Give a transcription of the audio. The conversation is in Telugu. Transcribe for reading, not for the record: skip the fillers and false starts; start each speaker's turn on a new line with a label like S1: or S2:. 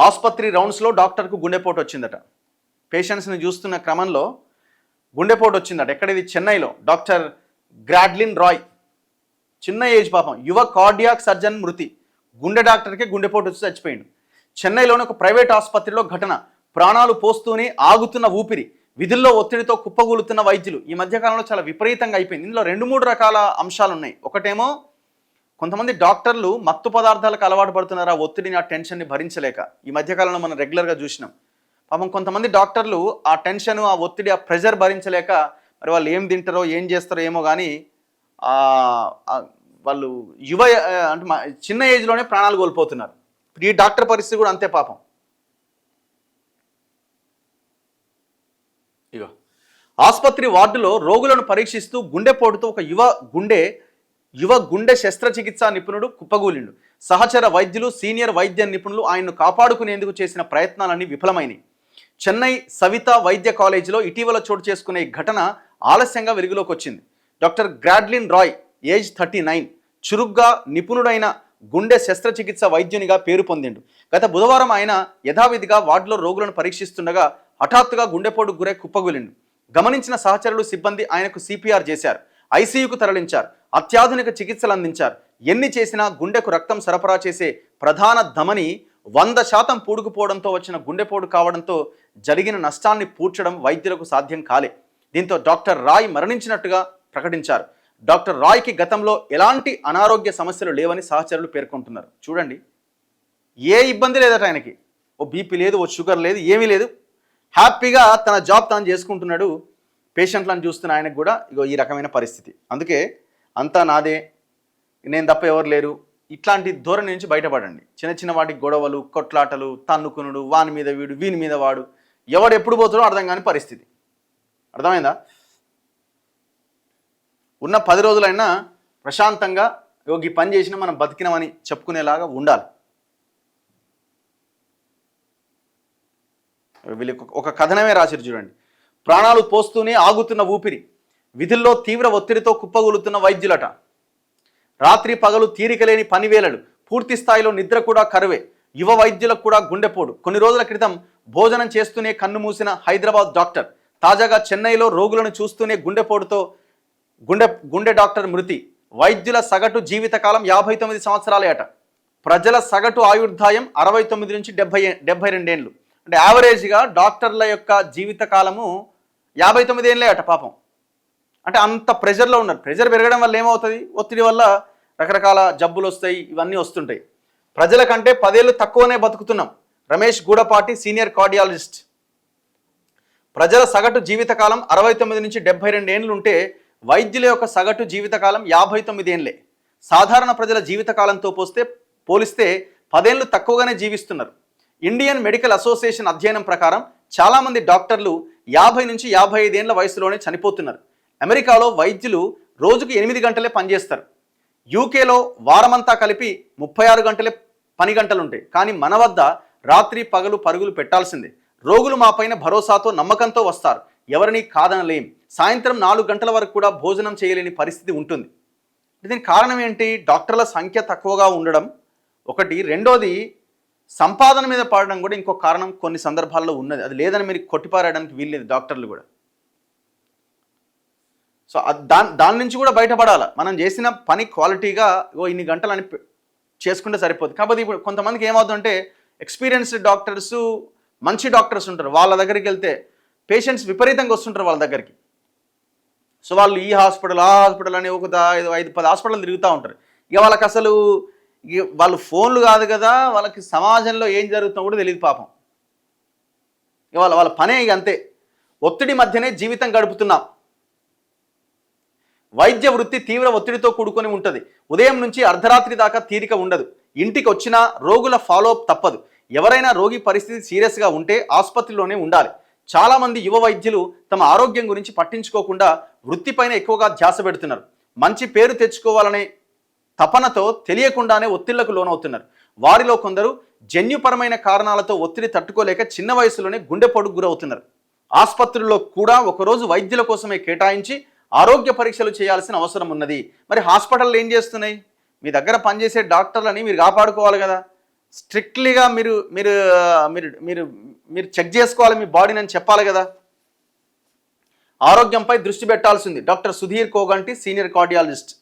S1: ఆసుపత్రి రౌండ్స్లో డాక్టర్కు గుండెపోటు వచ్చిందట. పేషెంట్స్ని చూస్తున్న క్రమంలో గుండెపోటు వచ్చిందట. ఎక్కడ ఇది? చెన్నైలో. డాక్టర్ గ్రాడ్లిన్ రాయ్, చిన్న ఏజ్ పాపం, యువ కార్డియాక్ సర్జన్ మృతి. గుండె డాక్టర్కి గుండెపోటు వచ్చి చచ్చిపోయింది. చెన్నైలోని ఒక ప్రైవేట్ ఆసుపత్రిలో ఘటన. ప్రాణాలు పోస్తూనే ఆగుతున్న ఊపిరి, విధుల్లో ఒత్తిడితో కుప్పగూలుతున్న వైద్యులు. ఈ మధ్యకాలంలో చాలా విపరీతంగా అయిపోయింది. ఇందులో 2-3 రకాల అంశాలు ఉన్నాయి. ఒకటేమో కొంతమంది డాక్టర్లు మత్తు పదార్థాలకు అలవాటు పడుతున్నారు, ఆ ఒత్తిడిని, ఆ టెన్షన్ని భరించలేక. ఈ మధ్యకాలంలో మనం రెగ్యులర్గా చూసినాం. పాపం కొంతమంది డాక్టర్లు ఆ టెన్షన్, ఆ ఒత్తిడి, ఆ ప్రెషర్ భరించలేక మరి వాళ్ళు ఏం తింటారో ఏం చేస్తారో ఏమో కానీ వాళ్ళు అంటే చిన్న ఏజ్లోనే ప్రాణాలు కోల్పోతున్నారు. ఈ డాక్టర్ పరిస్థితి కూడా అంతే పాపం. ఇగో ఆసుపత్రి వార్డులో రోగులను పరీక్షిస్తూ గుండెపోటుతో ఒక యువ గుండె శస్త్రచికిత్సా నిపుణుడు కుప్పగూలిండు. సహచర వైద్యులు, సీనియర్ వైద్య నిపుణులు ఆయన్ను కాపాడుకునేందుకు చేసిన ప్రయత్నాలన్నీ విఫలమైనవి. చెన్నై సవిత వైద్య కాలేజీలో ఇటీవల చోటు చేసుకునే ఘటన ఆలస్యంగా వెలుగులోకి వచ్చింది. డాక్టర్ గ్రాడ్లిన్ రాయ్, ఏజ్ 39, చురుగ్గా నిపుణుడైన గుండె శస్త్రచికిత్స వైద్యునిగా పేరు పొందిండు. గత బుధవారం ఆయన యథావిధిగా వార్డులో రోగులను పరీక్షిస్తుండగా హఠాత్తుగా గుండెపోటుకు గురై కుప్పగూలిండు. గమనించిన సహచరులు, సిబ్బంది ఆయనకు CPR చేశారు. ఐసీయూకు తరలించారు. అత్యాధునిక చికిత్సలు అందించారు. ఎన్ని చేసినా గుండెకు రక్తం సరఫరా చేసే ప్రధాన ధమని 100% పూడుకుపోవడంతో వచ్చిన గుండెపోటు కావడంతో జరిగిన నష్టాన్ని పూడ్చడం వైద్యులకు సాధ్యం కాలే. దీంతో డాక్టర్ రాయ్ మరణించినట్టుగా ప్రకటించారు. డాక్టర్ రాయ్కి గతంలో ఎలాంటి అనారోగ్య సమస్యలు లేవని సహచరులు పేర్కొంటున్నారు. చూడండి, ఏ ఇబ్బంది లేదట ఆయనకి. ఓ బీపీ లేదు, ఓ షుగర్ లేదు, ఏమీ లేదు. హ్యాపీగా తన జాబ్ తాను చేసుకుంటున్నాడు. పేషెంట్లను చూస్తున్న ఆయనకు కూడా ఇగో ఈ రకమైన పరిస్థితి. అందుకే అంతా నాదే, నేను తప్ప ఎవరు లేరు, ఇట్లాంటి ధోరణి నుంచి బయటపడండి. చిన్న చిన్న వాటికి గొడవలు, కొట్లాటలు, తన్నుకునుడు, వాని మీద వీడు, వీని మీద వాడు, ఎవడు ఎప్పుడు పోతాడో అర్థం కాని పరిస్థితి. అర్థమైందా? ఉన్న 10 రోజులైనా ప్రశాంతంగా ఈ పని చేసినా మనం బతికినామని చెప్పుకునేలాగా ఉండాలి. వీళ్ళు ఒక కథనమే రాశారు చూడండి. ప్రాణాలు పోస్తూనే ఆగుతున్న ఊపిరి, విధుల్లో తీవ్ర ఒత్తిడితో కుప్పగూలుతున్న వైద్యులట. రాత్రి పగలు తీరికలేని పనివేళలు, పూర్తి స్థాయిలో నిద్ర కూడా కరువే. యువ వైద్యులకు కూడా గుండెపోటు. కొన్ని రోజుల క్రితం భోజనం చేస్తూనే కన్ను మూసిన హైదరాబాద్ డాక్టర్ తాజాగా చెన్నైలో రోగులను చూస్తూనే గుండెపోటుతో గుండె డాక్టర్ మృతి. వైద్యుల సగటు జీవితకాలం 59 సంవత్సరాలే అట. ప్రజల సగటు ఆయుర్దాయం 69 నుంచి 72 ఏళ్ళు. అంటే యావరేజ్గా డాక్టర్ల యొక్క జీవితకాలము 59 ఏళ్ళే అట పాపం. అంటే అంత ప్రెషర్లో ఉన్నారు. ప్రెషర్ పెరగడం వల్ల ఏమవుతుంది? ఒత్తిడి వల్ల రకరకాల జబ్బులు వస్తాయి, ఇవన్నీ వస్తుంటాయి. ప్రజల కంటే 10 ఏళ్ళు తక్కువనే బతుకుతున్నాం. Ramesh Gudapati, senior cardiologist. ప్రజల సగటు జీవితకాలం 69 నుంచి 72 ఏళ్ళు ఉంటే వైద్యుల యొక్క సగటు జీవితకాలం 59 ఏళ్ళే. సాధారణ ప్రజల జీవితకాలంతో పోలిస్తే 10 ఏళ్ళు తక్కువగానే జీవిస్తున్నారు. ఇండియన్ మెడికల్ అసోసియేషన్ అధ్యయనం ప్రకారం చాలామంది డాక్టర్లు 50 నుంచి 55 ఏళ్ల వయసులోనే చనిపోతున్నారు. అమెరికాలో వైద్యులు రోజుకు 8 గంటలే పనిచేస్తారు. యూకేలో వారమంతా కలిపి 36 గంటలే పని గంటలు ఉంటాయి. కానీ మన వద్ద రాత్రి పగలు పరుగులు పెట్టాల్సిందే. రోగులు మా పైన భరోసాతో, నమ్మకంతో వస్తారు. ఎవరిని కాదనలేం. సాయంత్రం 4 గంటల వరకు కూడా భోజనం చేయలేని పరిస్థితి ఉంటుంది. దీనికి కారణం ఏంటి? డాక్టర్ల సంఖ్య తక్కువగా ఉండడం ఒకటి. రెండోది, సంపాదన మీద పడడం కూడా ఇంకో కారణం కొన్ని సందర్భాల్లో ఉన్నది. అది మీరు కొట్టిపారేయడానికి వీల్లేదు డాక్టర్లు కూడా. సో దాని నుంచి కూడా బయటపడాలి. మనం చేసిన పని క్వాలిటీగా ఇన్ని గంటలు అని చేసుకుంటే సరిపోతుంది. కాకపోతే ఇప్పుడు కొంతమందికి ఏమవుతుందంటే, ఎక్స్పీరియన్స్డ్ డాక్టర్స్, మంచి డాక్టర్స్ ఉంటారు, వాళ్ళ దగ్గరికి వెళ్తే పేషెంట్స్ విపరీతంగా వస్తుంటారు వాళ్ళ దగ్గరికి. సో వాళ్ళు ఈ హాస్పిటల్, ఆ హాస్పిటల్ అని ఒక 5-10 హాస్పిటల్ తిరుగుతూ ఉంటారు. ఇక వాళ్ళకి అసలు వాళ్ళు ఫోన్లు కాదు కదా, వాళ్ళకి సమాజంలో ఏం జరుగుతుందో కూడా తెలియదు పాపం. ఇక వాళ్ళ పనే ఇక అంతే. ఒత్తిడి మధ్యనే జీవితం గడుపుతున్నాం. వైద్య వృత్తి తీవ్ర ఒత్తిడితో కూడుకొని ఉంటుంది. ఉదయం నుంచి అర్ధరాత్రి దాకా తీరిక ఉండదు. ఇంటికి వచ్చినా రోగుల ఫాలోఅప్ తప్పదు. ఎవరైనా రోగి పరిస్థితి సీరియస్గా ఉంటే ఆసుపత్రిలోనే ఉండాలి. చాలామంది యువ వైద్యులు తమ ఆరోగ్యం గురించి పట్టించుకోకుండా వృత్తిపైన ఎక్కువగా ధ్యాస పెడుతున్నారు. మంచి పేరు తెచ్చుకోవాలనే తపనతో తెలియకుండానే ఒత్తిళ్లకు లోనవుతున్నారు. వారిలో కొందరు జన్యుపరమైన కారణాలతో ఒత్తిడి తట్టుకోలేక చిన్న వయసులోనే గుండెపోటుకు గురవుతున్నారు. ఆసుపత్రుల్లో కూడా ఒకరోజు వైద్యుల కోసమే కేటాయించి ఆరోగ్య పరీక్షలు చేయాల్సిన అవసరం ఉన్నది. మరి హాస్పిటల్ ఏం చేస్తున్నాయి? మీ దగ్గర పనిచేసే డాక్టర్లని మీరు కాపాడుకోవాలి కదా. స్ట్రిక్ట్లీగా మీరు మీరు మీరు మీరు మీరు చెక్ చేసుకోవాలి మీ బాడీని అని చెప్పాలి కదా. ఆరోగ్యంపై దృష్టి పెట్టాల్సింది doctor Sudheer Koganti, senior cardiologist.